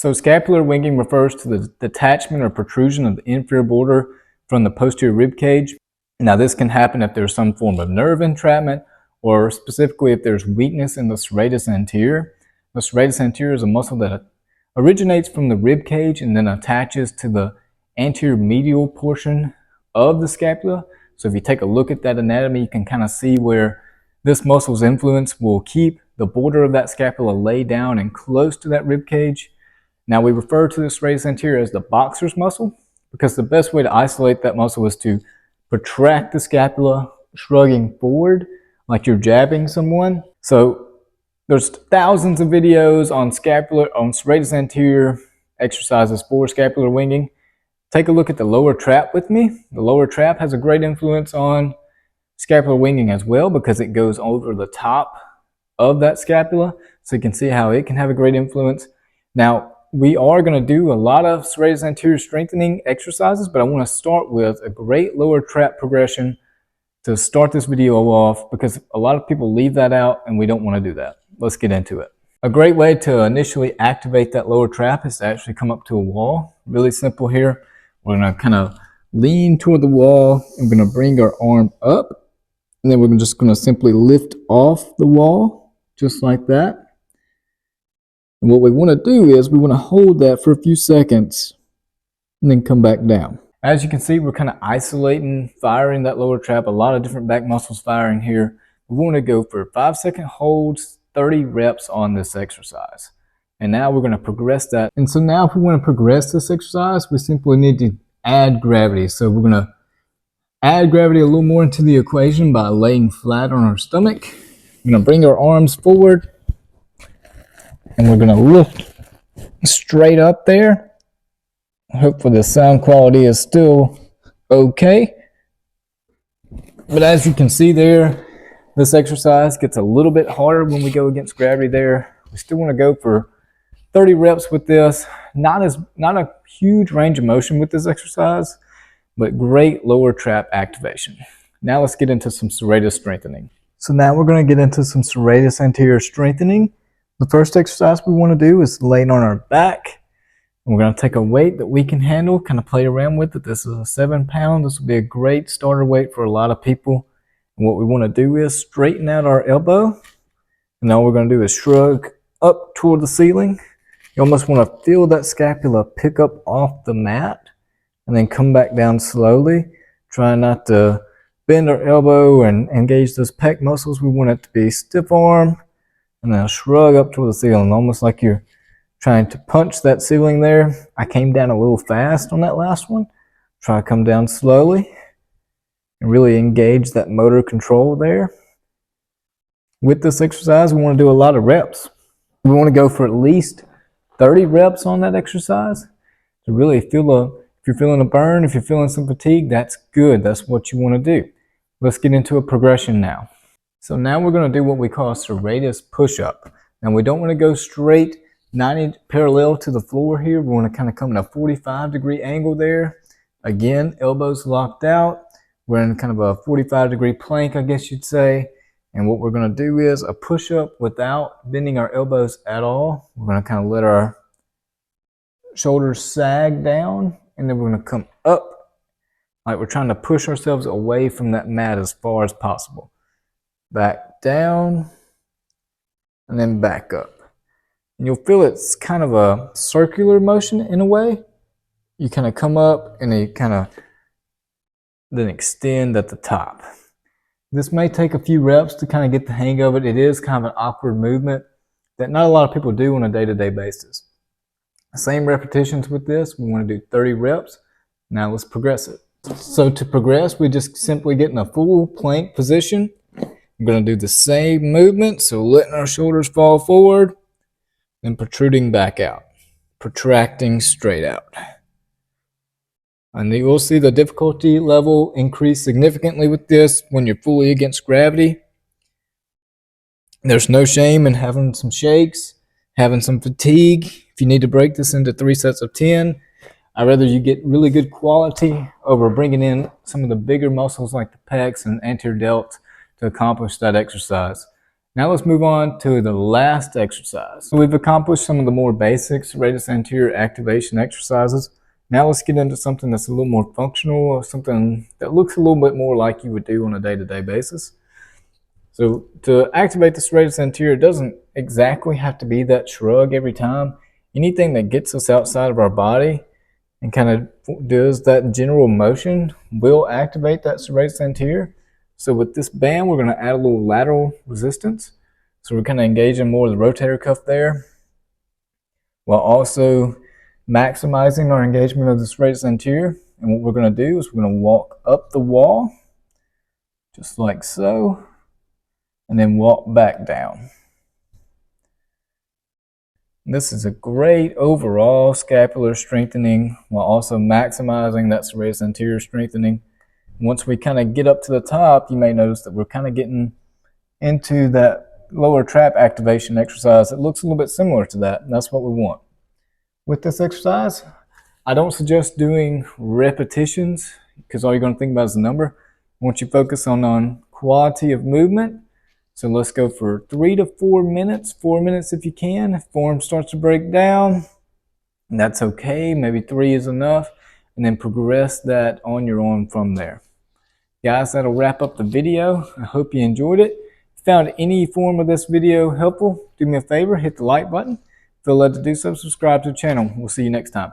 So scapular winging refers to the detachment or protrusion of the inferior border from the posterior rib cage. Now this can happen if there's some form of nerve entrapment, or specifically if there's weakness in the serratus anterior. The serratus anterior is a muscle that originates from the rib cage and then attaches to the anterior medial portion of the scapula. So if you take a look at that anatomy, you can kind of see where this muscle's influence will keep the border of that scapula laid down and close to that rib cage. Now we refer to the serratus anterior as the boxer's muscle because the best way to isolate that muscle is to protract the scapula, shrugging forward like you're jabbing someone. So there's thousands of videos on serratus anterior exercises for scapular winging. Take a look at the lower trap with me. The lower trap has a great influence on scapular winging as well because it goes over the top of that scapula. So you can see how it can have a great influence. Now, we are going to do a lot of serratus anterior strengthening exercises, but I want to start with a great lower trap progression to start this video off because a lot of people leave that out and we don't want to do that. Let's get into it. A great way to initially activate that lower trap is to actually come up to a wall. Really simple here. We're going to kind of lean toward the wall and we're going to bring our arm up and then we're just going to simply lift off the wall just like that. And what we want to do is we want to hold that for a few seconds and then come back down. As you can see, we're kind of isolating, firing that lower trap, a lot of different back muscles firing here. We want to go for 5-second holds, 30 reps on this exercise. And now we're going to progress that. And so now if we want to progress this exercise, we simply need to add gravity. So we're going to add gravity a little more into the equation by laying flat on our stomach. We're going to bring our arms forward. And we're going to lift straight up there. Hopefully the sound quality is still okay. But as you can see there, this exercise gets a little bit harder when we go against gravity there. We still want to go for 30 reps with this. Not a huge range of motion with this exercise, but great lower trap activation. Now let's get into some serratus strengthening. So now we're going to get into some serratus anterior strengthening. The first exercise we want to do is laying on our back. And we're going to take a weight that we can handle, kind of play around with it. This is a 7-pound. This will be a great starter weight for a lot of people. And what we want to do is straighten out our elbow. And all we're going to do is shrug up toward the ceiling. You almost want to feel that scapula pick up off the mat and then come back down slowly. Try not to bend our elbow and engage those pec muscles. We want it to be stiff arm. And then shrug up toward the ceiling, almost like you're trying to punch that ceiling there. I came down a little fast on that last one. Try to come down slowly and really engage that motor control there. With this exercise, we want to do a lot of reps. We want to go for at least 30 reps on that exercise to really feel if you're feeling a burn, if you're feeling some fatigue, that's good. That's what you want to do. Let's get into a progression now. So now we're going to do what we call a serratus push-up. Now we don't want to go straight 90 parallel to the floor here. We want to kind of come in a 45-degree angle there. Again, elbows locked out. We're in kind of a 45-degree plank, I guess you'd say. And what we're going to do is a push-up without bending our elbows at all. We're going to kind of let our shoulders sag down. And then we're going to come up like we're trying to push ourselves away from that mat as far as possible. Back down, and then back up. And you'll feel it's kind of a circular motion in a way. You kind of come up and you kind of then extend at the top. This may take a few reps to kind of get the hang of it. It is kind of an awkward movement that not a lot of people do on a day-to-day basis. Same repetitions with this. We want to do 30 reps. Now let's progress it. So to progress, we just simply get in a full plank position. We're going to do the same movement, so letting our shoulders fall forward, then protruding back out, protracting straight out. And you will see the difficulty level increase significantly with this when you're fully against gravity. There's no shame in having some shakes, having some fatigue. If you need to break this into 3 sets of 10, I'd rather you get really good quality over bringing in some of the bigger muscles like the pecs and anterior delts to accomplish that exercise. Now let's move on to the last exercise. So we've accomplished some of the more basic serratus anterior activation exercises. Now let's get into something that's a little more functional, or something that looks a little bit more like you would do on a day-to-day basis. So to activate the serratus anterior, it doesn't exactly have to be that shrug every time. Anything that gets us outside of our body and kind of does that general motion will activate that serratus anterior. So with this band, we're going to add a little lateral resistance. So we're kind of engaging more of the rotator cuff there, while also maximizing our engagement of the serratus anterior. And what we're going to do is we're going to walk up the wall, just like so, and then walk back down. This is a great overall scapular strengthening, while also maximizing that serratus anterior strengthening. Once we kind of get up to the top, you may notice that we're kind of getting into that lower trap activation exercise. It looks a little bit similar to that, and that's what we want. With this exercise, I don't suggest doing repetitions, because all you're going to think about is the number. I want you to focus on quality of movement. So let's go for 3 to 4 minutes, 4 minutes if you can. If form starts to break down, that's okay. Maybe 3 is enough. And then progress that on your own from there. Guys, that'll wrap up the video. I hope you enjoyed it. If you found any form of this video helpful, do me a favor, hit the like button. Feel led to do so, subscribe to the channel. We'll see you next time.